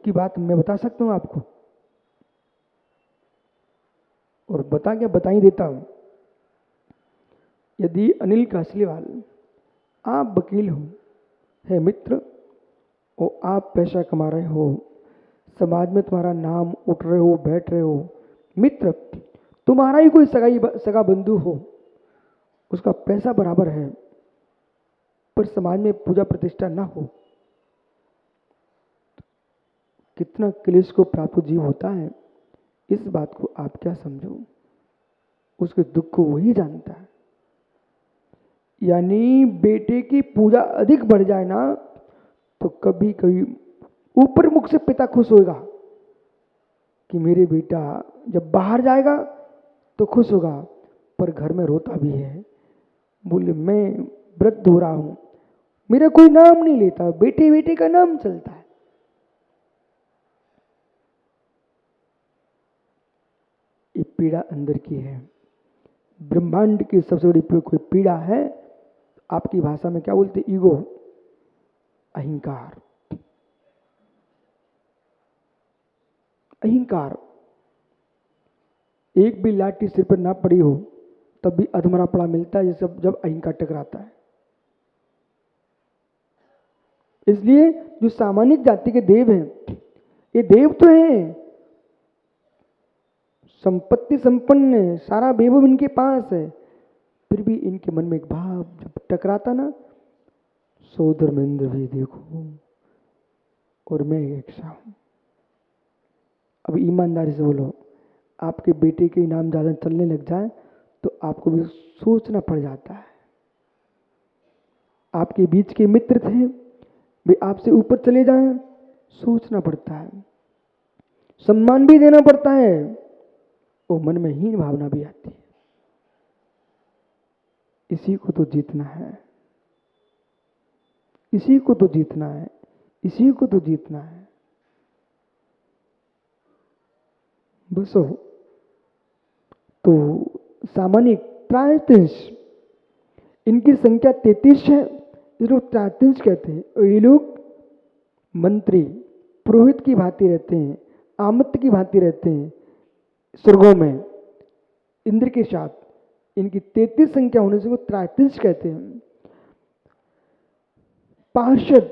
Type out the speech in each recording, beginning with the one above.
की बात मैं बता सकता हूं आपको, और बता ही देता हूं। यदि अनिल कासलीवाल आप वकील हो, है मित्र, और आप पैसा कमा रहे हो, समाज में तुम्हारा नाम उठ रहे हो, बैठ रहे हो, मित्र, तुम्हारा ही कोई सगा बंधु हो, उसका पैसा बराबर है, पर समाज में पूजा प्रतिष्ठा ना हो, कितना क्लेश को प्राप्त जीव होता है, इस बात को आप क्या समझो। उसके दुख को वही जानता है। यानी बेटे की पूजा अधिक बढ़ जाए ना, तो कभी कभी ऊपर मुख से पिता खुश होगा कि मेरे बेटा जब बाहर जाएगा तो खुश होगा, पर घर में रोता भी है, बोले मैं वृद्ध हो रहा हूं, मेरा कोई नाम नहीं लेता, बेटे बेटे का नाम चलता है। ये पीड़ा अंदर की है। ब्रह्मांड की सबसे बड़ी कोई पीड़ा है, आपकी भाषा में क्या बोलते, ईगो, अहंकार। अहंकार, एक भी लाठी सिर पर ना पड़ी हो तब भी अधमरा पड़ा मिलता है, जैसे जब अहंकार टकराता है। इसलिए जो सामान्य जाति के देव हैं, ये देव तो हैं, संपत्ति संपन्न है, सारा वैभव इनके पास है, फिर भी इनके मन में एक भाव जब टकराता ना, सोदर महेंद्र भी देखो और मैं एक सा हूं। अब ईमानदारी से बोलो, आपके बेटे के नाम ज्यादा चलने लग जाए तो आपको भी सोचना पड़ जाता है। आपके बीच के मित्र थे, वे आपसे ऊपर चले जाएं, सोचना पड़ता है, सम्मान भी देना पड़ता है, वो मन में हीन भावना भी आती है। इसी को तो जीतना है, इसी को तो जीतना है, इसी को तो जीतना है। बस हो तो सामान्य 33, इनकी संख्या 33 है, इस लोग 33 कहते हैं। और ये लोग मंत्री पुरोहित की भांति रहते हैं, आमत्य की भांति रहते हैं स्वर्गों में इंद्र के साथ। इनकी 33 संख्या होने से वो 33 कहते हैं। पार्षद,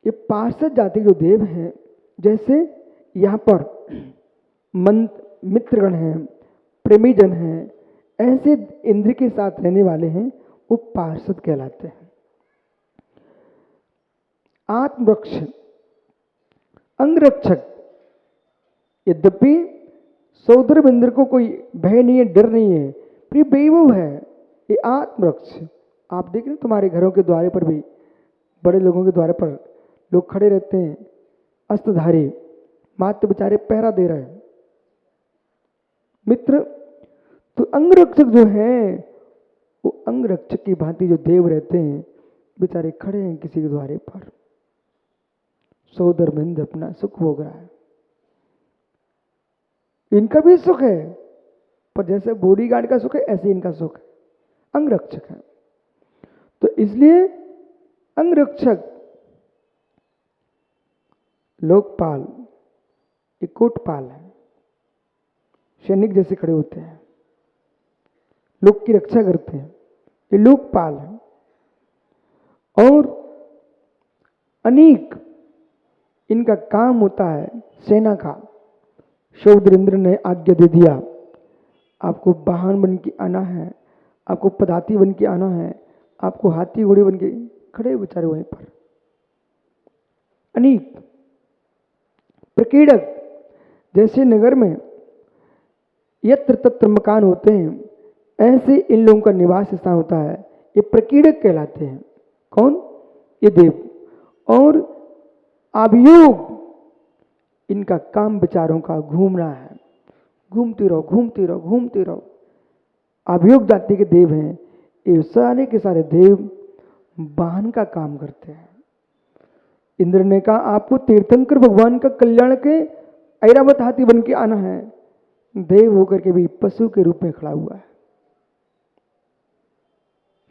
ये पार्षद जाति जो देव हैं, जैसे यहाँ पर मित्रगण हैं, प्रेमीजन हैं, ऐसे इंद्र के साथ रहने वाले हैं, वो पार्षद कहलाते हैं। आत्मरक्ष, अंगरक्षक, यद्यपि सौदर इंद्र को कोई भय नहीं है, डर नहीं है, पर ये वैभव है, ये आत्मरक्ष। आप देख रहे हैं तुम्हारे घरों के द्वारे पर भी, बड़े लोगों के द्वारे पर लोग खड़े रहते हैं, अस्त्रधारी, मात्र बेचारे पहरा दे रहे हैं। मित्र, तो अंगरक्षक जो है, वो अंगरक्षक की भांति जो देव रहते हैं, बेचारे खड़े हैं किसी के द्वारे पर, सौदर मिंद अपना सुख भोग रहा है। इनका भी सुख है, पर जैसे बॉडीगार्ड का सुख है, ऐसे इनका सुख है, अंगरक्षक है। तो इसलिए अंगरक्षक, लोकपाल, एक कोटपाल है, सैनिक जैसे खड़े होते हैं, लोक की रक्षा करते हैं, ये लोकपाल है। और अनेक इनका काम होता है सेना का। शौद्रेंद्र ने आज्ञा दे दिया, आपको वाहन बन के आना है, आपको पदाती बन के आना है, आपको हाथी घोड़े बन के, खड़े बेचारे वहीं पर। अनेक प्रकीड़क, जैसे नगर में यत्र तत्र मकान होते हैं, ऐसे इन लोगों का निवास स्थान होता है, ये प्रकीड़क कहलाते हैं। कौन? ये देव। और अभियोग, इनका काम विचारों का घूमना है, घूमते रहो घूमते रहो घूमते रहो। अभियोग जाति के देव हैं, ये सारे के सारे देव वाहन का काम करते हैं। इंद्र ने कहा आपको तीर्थंकर भगवान का कल्याण के ऐरावत हाथी बन के आना है, देव होकर के भी पशु के रूप में खड़ा हुआ है,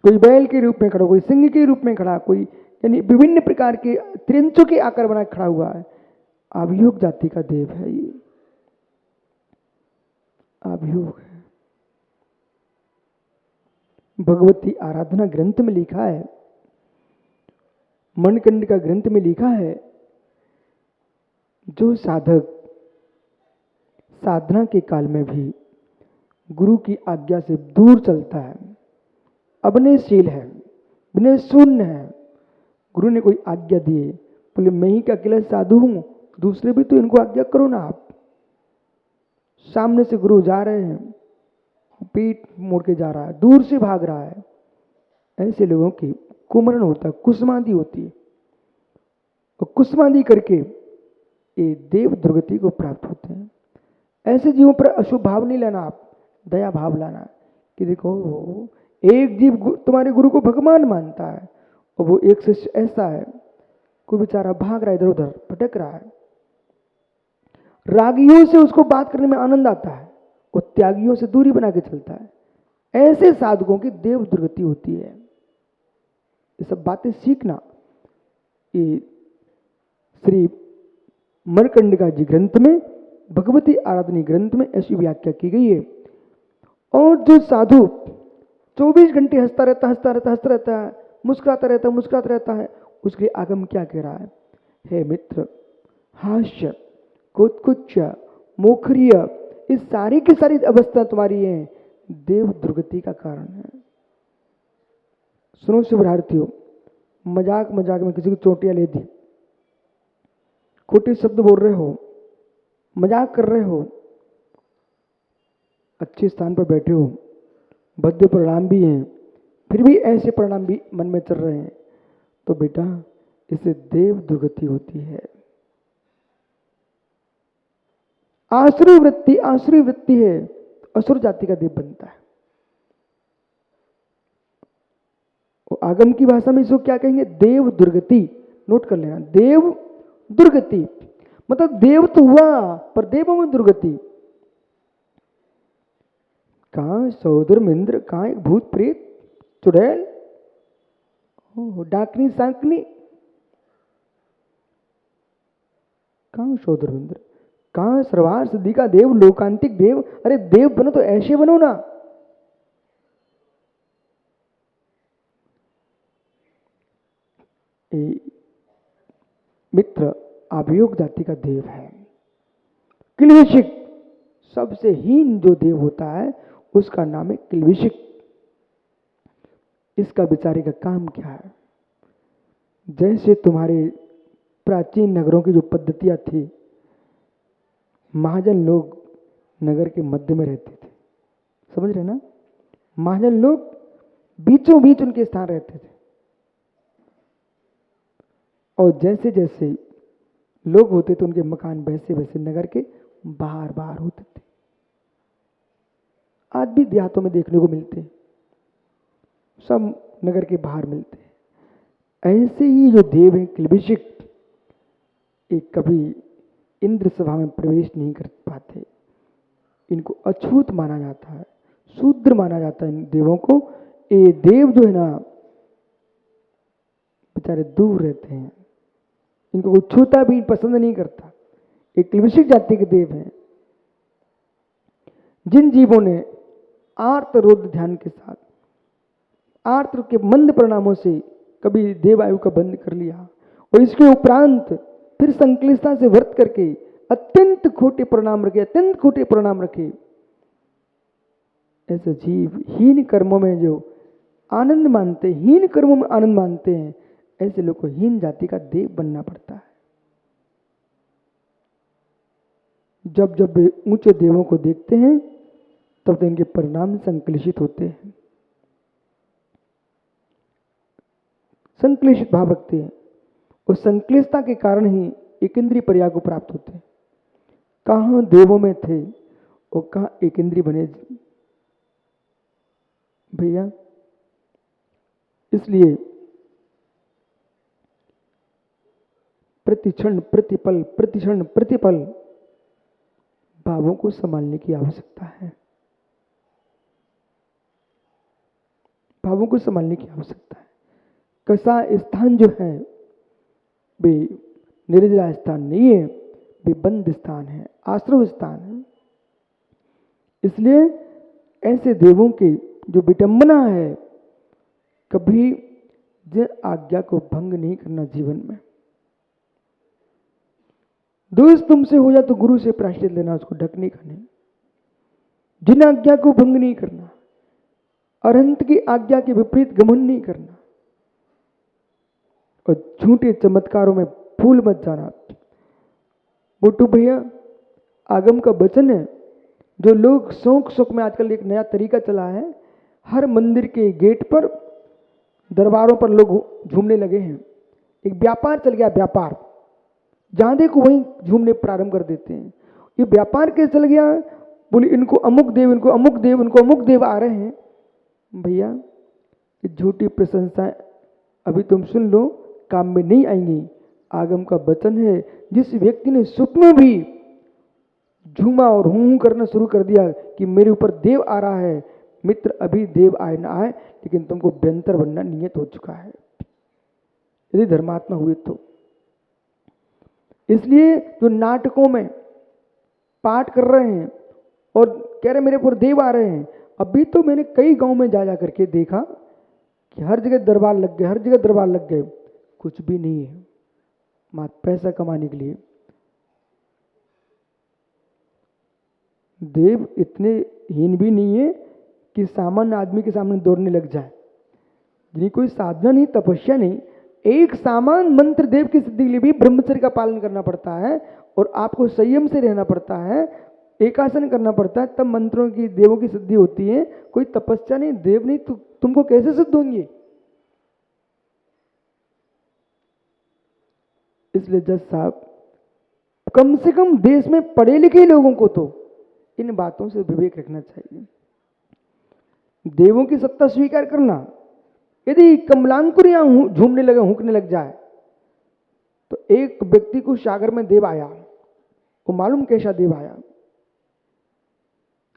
कोई बैल के रूप में खड़ा, कोई सिंह के रूप में खड़ा, कोई यानी विभिन्न प्रकार के त्रिंचों के आकार बना खड़ा हुआ है। अभियोग जाति का देव है ये, अभियोग है। भगवती आराधना ग्रंथ में लिखा है, मनकंड का ग्रंथ में लिखा है, जो साधक साधना के काल में भी गुरु की आज्ञा से दूर चलता है, अभिनयशील है, विनय शून्य है, गुरु ने कोई आज्ञा दी है, बोले मैं ही का अकेला साधु हूं, दूसरे भी तो इनको आज्ञा करो ना। आप सामने से गुरु जा रहे हैं, पीठ मोड़ के जा रहा है, दूर से भाग रहा है, ऐसे लोगों की कुमरण होता है, कुसमांदी होती है, और कुसमांदी करके ये देव दुर्गति को प्राप्त होते हैं। ऐसे जीवों पर अशुभ भाव नहीं लाना, आप दया भाव लाना कि देखो एक जीव तुम्हारे गुरु को भगवान मानता है और वो एक शिष्य ऐसा है, कोई बेचारा भाग रहा है, इधर उधर भटक रहा है, रागियों से उसको बात करने में आनंद आता है, वो त्यागियों से दूरी बना के चलता है, ऐसे साधकों की देव दुर्गति होती है। ये सब बातें सीखना। ये श्री मरकंडिका जी ग्रंथ में, भगवती आराधनी ग्रंथ में ऐसी व्याख्या की गई है। और जो साधु 24 घंटे हंसता रहता है, मुस्कुराता रहता है, उसके लिए आगम क्या कह रहा है? हे मित्र, हास्य, कुत्कुच्च, मोखरिय, इस सारी की सारी अवस्था तुम्हारी है, देव दुर्गति का कारण है। सुनो शुभार्थियों, मजाक मजाक में किसी को चोटियां ले दी, खोटे शब्द बोल रहे हो, मजाक कर रहे हो, अच्छे स्थान पर बैठे हो, भद्य परिणाम भी हैं, फिर भी ऐसे परिणाम भी मन में चल रहे हैं, तो बेटा इससे देव दुर्गति होती है। आसुरी वृत्ति है, असुर जाति का देव बनता है। और आगम की भाषा में इसको क्या कहेंगे? देव दुर्गति। नोट कर लेना, देव दुर्गति मतलब देव तो हुआ पर देवों में दुर्गति। कहां सौदर मिंद्र, कहां एक भूत प्रेत चुड़ैल, डाकनी सांकनी, कहां सौदर मिंद्र, कहां सर्वार सिद्धि का देव, लोकांतिक देव। अरे देव बनो तो ऐसे बनो ना। मित्र अभियोग जाति का देव है। किल्विषिक, सबसे हीन जो देव होता है उसका नाम है किल्विषिक। इसका बेचारे का काम क्या है? जैसे तुम्हारे प्राचीन नगरों की जो पद्धतियां थी, महाजन लोग नगर के मध्य में रहते थे, समझ रहे ना? महाजन लोग बीचों बीच उनके स्थान रहते थे, और जैसे जैसे लोग होते थे उनके मकान वैसे वैसे नगर के बाहर बाहर होते थे। आज भी देहातों में देखने को मिलते हैं, सब नगर के बाहर मिलते हैं। ऐसे ही जो देव हैं किल्विषिक, एक कभी इंद्र सभा में प्रवेश नहीं कर पाते, इनको अछूत माना जाता है, शूद्र माना जाता है इन देवों को। ये देव जो है ना बेचारे दूर रहते हैं, इनको कोई छूता भी पसंद नहीं करता। एक किल्विषिक जाति के देव हैं। जिन जीवों ने आर्त रोध ध्यान के साथ आर्त के मंद परिणामों से कभी देव आयु का बंद कर लिया और इसके उपरांत फिर संकलिष्टता से व्रत करके अत्यंत खोटे परिणाम रखे, ऐसे जीव हीन कर्मों में जो आनंद मानते, हीन कर्मों में आनंद मानते हैं, ऐसे लोग को हीन जाति का देव बनना पड़ता है। जब जब वे ऊंचे देवों को देखते हैं तब तो इनके परिणाम संकलिशित होते हैं, संकलिशित भाव रखते हैं। उस संकलिष्टता के कारण ही एक इंद्रिय पर्याय को प्राप्त होते हैं। कहां देवों में थे और कहां एक इंद्रिय बने भैया। इसलिए प्रतिक्षण प्रतिपल भावों को संभालने की आवश्यकता है, भावों को संभालने की आवश्यकता है। कैसा स्थान जो है वे निर्जला स्थान नहीं है, वे बंद स्थान है, आश्रव स्थान है। इसलिए ऐसे देवों की जो विडंबना है, कभी जिन आज्ञा को भंग नहीं करना जीवन में। दोष तुमसे हो जाए तो गुरु से प्रायश्चित लेना, उसको ढक नहीं करने। जिन आज्ञा को भंग नहीं करना, अरहंत की आज्ञा के विपरीत गमन नहीं करना, और झूठे चमत्कारों में भूल मत जाना। बुट्टू भैया, आगम का वचन है, जो लोग शौक शौक में आजकल एक नया तरीका चला है, हर मंदिर के गेट पर, दरबारों पर लोग झूमने लगे हैं। एक व्यापार चल गया, व्यापार, जहां देखो वहीं झूमने प्रारंभ कर देते हैं। ये व्यापार कैसे चल गया? बोले इनको अमुक देव, इनको अमुक देव, इनको अमुक देव आ रहे हैं। भैया, ये झूठी प्रशंसाएं अभी तुम सुन लो, काम में नहीं आएंगी। आगम का वचन है, जिस व्यक्ति ने स्वप्न भी झूमा और हूं करना शुरू कर दिया कि मेरे ऊपर देव आ रहा है, मित्र अभी देव आए ना आए, लेकिन तुमको व्यंतर बनना नियत हो चुका है, यदि धर्मात्मा हुए तो। इसलिए जो नाटकों में पाठ कर रहे हैं और कह रहे मेरे ऊपर देव आ रहे हैं, अभी तो मैंने कई गांव में जा करके देखा कि हर जगह दरबार लग गए, हर जगह दरबार लग गए, कुछ भी नहीं है, मात्र पैसा कमाने के लिए। देव इतने हीन भी नहीं है कि सामान्य आदमी के सामने दौड़ने लग जाए, जिन्हें कोई साधना नहीं, तपस्या नहीं, एक सामान्य मंत्र देव की सिद्धि के लिए भी ब्रह्मचर्य का पालन करना पड़ता है, और आपको संयम से रहना पड़ता है, एकासन करना पड़ता है, तब मंत्रों की, देवों की सिद्धि होती है। कोई तपस्या नहीं, देव नहीं, तुमको कैसे सिद्ध होंगे? इसलिए जज साहब, कम से कम देश में पढ़े लिखे लोगों को तो इन बातों से विवेक रखना चाहिए। देवों की सत्ता स्वीकार करना, यदि कमलांकुर यहां झूमने लगे, हुंकने लग जाए, तो एक व्यक्ति को सागर में देव आया, वो मालूम कैसा देव आया?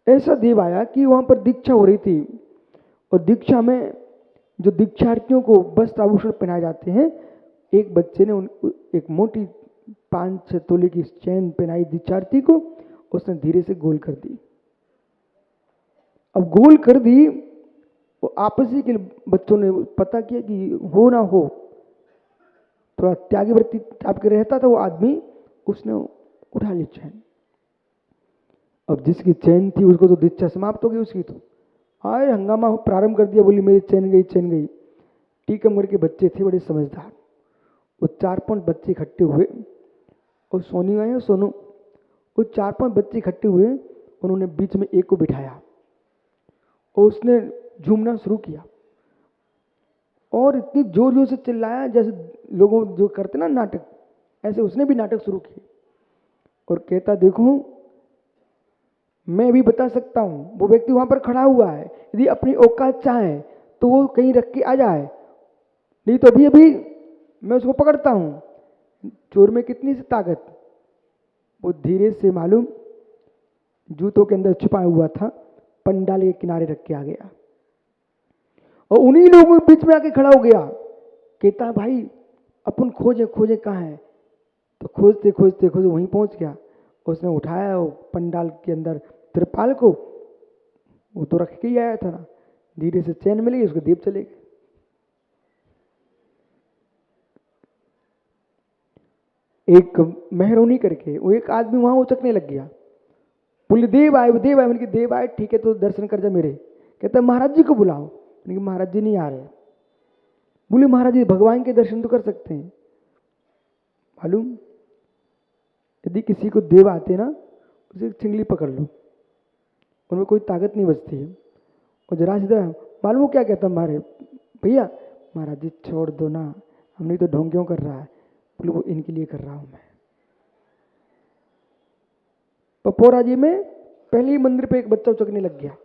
ऐसा देव आया कि वहां पर दीक्षा हो रही थी, और दीक्षा में जो दीक्षार्थियों को वस्त्र आभूषण पहनाए जाते हैं, एक बच्चे ने एक मोटी 5-6 तोले की चैन पहनाई दीक्षार्थी को, उसने धीरे से गोल कर दी। अब गोल कर दी, वो आपसी के बच्चों ने पता किया कि हो ना हो, थोड़ा त्यागीवृत्ति आपके रहता था वो आदमी, उसने उठा ली चैन। अब जिसकी चैन थी उसको तो दीक्षा समाप्त हो गई उसकी, तो आए हंगामा प्रारंभ कर दिया, बोली मेरी चैन गई, चैन गई। टीकमगढ़ के बच्चे थे बड़े समझदार, वो 4-5 बच्चे इकट्ठे हुए, और सोनी आए, सोनू, वो 4-5 बच्चे इकट्ठे हुए, उन्होंने बीच में एक को बिठाया और उसने झूमना शुरू किया, और इतनी जोर जोर से चिल्लाया जैसे लोगों जो करते ना नाटक, ऐसे उसने भी नाटक शुरू किए, और कहता देखो मैं भी बता सकता हूं, वो व्यक्ति वहां पर खड़ा हुआ है, यदि अपनी औकात चाहे तो वो कहीं रख के आ जाए, नहीं तो अभी अभी मैं उसको पकड़ता हूं। चोर में कितनी सी ताकत। वो धीरे से मालूम जूतों के अंदर छुपा हुआ था, पंडाल के किनारे रख के आ गया, और उन्हीं लोगों के बीच में आके खड़ा हो गया। कहता भाई अपन खोजे खोजे कहाँ है, तो खोजते खोजते खोजते वहीं पहुंच गया। उसने उठाया वो पंडाल के अंदर त्रिपाल को, वो तो रख के ही आया था ना, धीरे से चैन मिल गई, उसको दीप चले गए। एक मेहरोनी करके वो एक आदमी वहां उचकने लग गया, बोले देव आए, देव आए। मैंने कहा देव आए ठीक है, तो दर्शन कर जा मेरे। कहता महाराज जी को बुलाओ। मैंने कहा महाराज जी नहीं आ रहे। बोले महाराज जी भगवान के दर्शन तो कर सकते हैं। मालूम, यदि किसी को देव आते ना, उसे चिंगली पकड़ लो, उनमें कोई ताकत नहीं बचती है। और जरा सीधा मालूम क्या कहता हमारे भैया, महाराज जी छोड़ दो ना, हमने तो ढोंग क्यों कर रहा है। बोले वो इनके लिए कर रहा हूं मैं। पपोरा जी में पहले ही मंदिर पे एक बच्चा उचकने लग गया,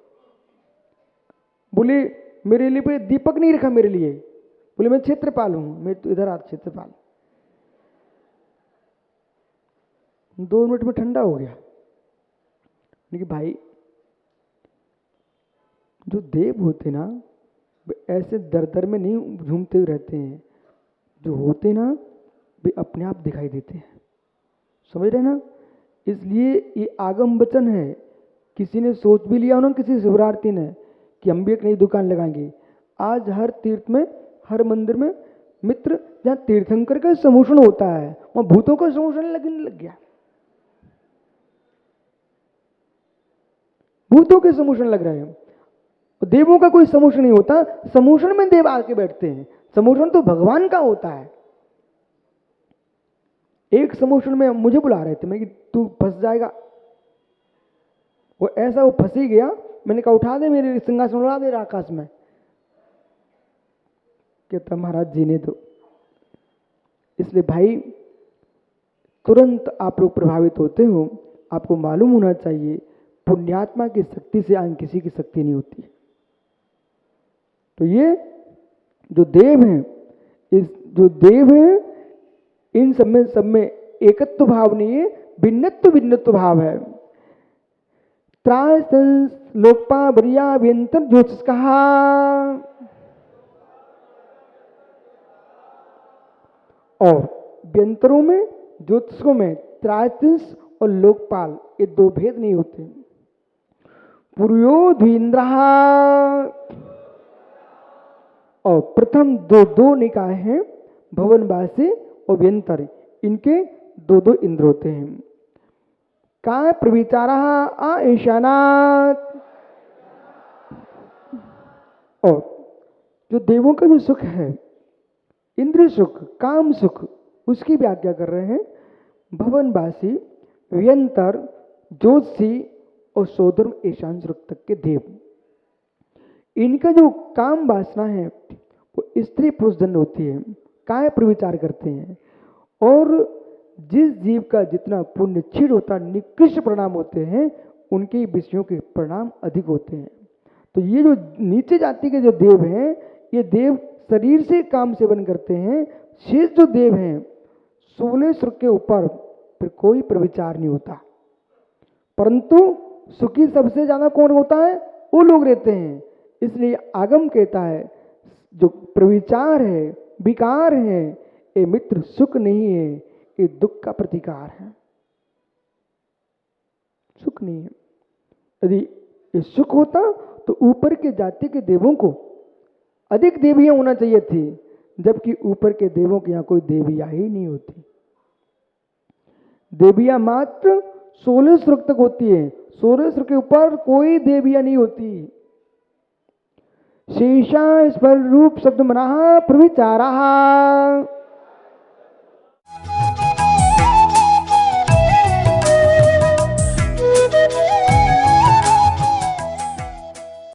बोले मेरे लिए पे दीपक नहीं रखा मेरे लिए। बोले मैं क्षेत्रपाल हूं, मैं तो इधर आ क्षेत्रपाल। 2 मिनट में ठंडा हो गया। लेकिन भाई जो देव होते ना, ऐसे दर दर में नहीं झूमते हुए रहते हैं, जो होते ना वे अपने आप दिखाई देते हैं। समझ रहे ना, इसलिए ये आगम वचन है। किसी ने सोच भी लिया हो ना, किसी शिवरार्थी ने, कि हम भी एक नई दुकान लगाएंगे। आज हर तीर्थ में, हर मंदिर में मित्र, जहाँ तीर्थंकर का समोषण होता है वहां भूतों का समोषण लगने लग गया। भूतों के समोषण लग रहे हैं। देवों का कोई समोषण नहीं होता। समोषण में देव आके बैठते हैं। समोषण तो भगवान का होता है। एक समोषण में मुझे बुला रहे थे, मैं कि तू फंस जाएगा। वो ऐसा वो फंस ही गया। मैंने कहा उठा दे, मेरे सिंहासन उड़ा दे आकाश में। कहता महाराज जीने दो। इसलिए भाई तुरंत आप लोग प्रभावित होते हो। आपको मालूम होना चाहिए पुण्यात्मा की शक्ति से अन्य किसी की शक्ति नहीं होती। तो ये जो देव हैं, इस जो देव हैं, इन सब में एकत्व भाव नहीं है, भिन्नत्व भाव है। त्राय लोकपा बरिया व्यंतर ज्योतिष कहा। और व्यंतरों में, ज्योतिषों में त्रायतिंस और लोकपाल, ये दो भेद नहीं होते। पुरुयो द्विन्द्र, और प्रथम दो निकाय हैं, भवनवासी और व्यंतर, इनके दो इंद्र होते हैं। काय प्रविचारा आ ईशानात। और जो देवों का जो सुख है, इंद्रिय सुख, काम सुख, उसकी व्याख्या कर रहे हैं भवनवासी, व्यंतर, ज्योतिषी और सोधर्म ईशान सुख तक के देव। इनका जो काम वासना है वो स्त्री पुरुष जन्य होती है। काय प्रविचार करते हैं। और जिस जीव का जितना पुण्य क्षीण होता, निकृष्ट परिणाम होते हैं, उनके विषयों के परिणाम अधिक होते हैं। तो ये जो नीचे जाति के जो देव हैं, ये देव शरीर से काम सेवन करते हैं। शेष जो देव हैं 16 सुख के ऊपर फिर कोई प्रविचार नहीं होता। परंतु सुखी सबसे ज्यादा कौन होता है? वो लोग रहते हैं। इसलिए आगम कहता है जो प्रविचार है, विकार है, ये मित्र सुख नहीं है, ये दुख का प्रतिकार है। सुख नहीं है। यदि ये सुख होता तो ऊपर के जाति के देवों को अधिक देवियां होना चाहिए थी, जबकि ऊपर के देवों के यहां कोई देवियां ही नहीं होती। देवियां मात्र 16 सुख तक होती है। 16 सुख के ऊपर कोई देवियां नहीं होती। शेषा स्वर रूप शब्द मना प्रविचारा।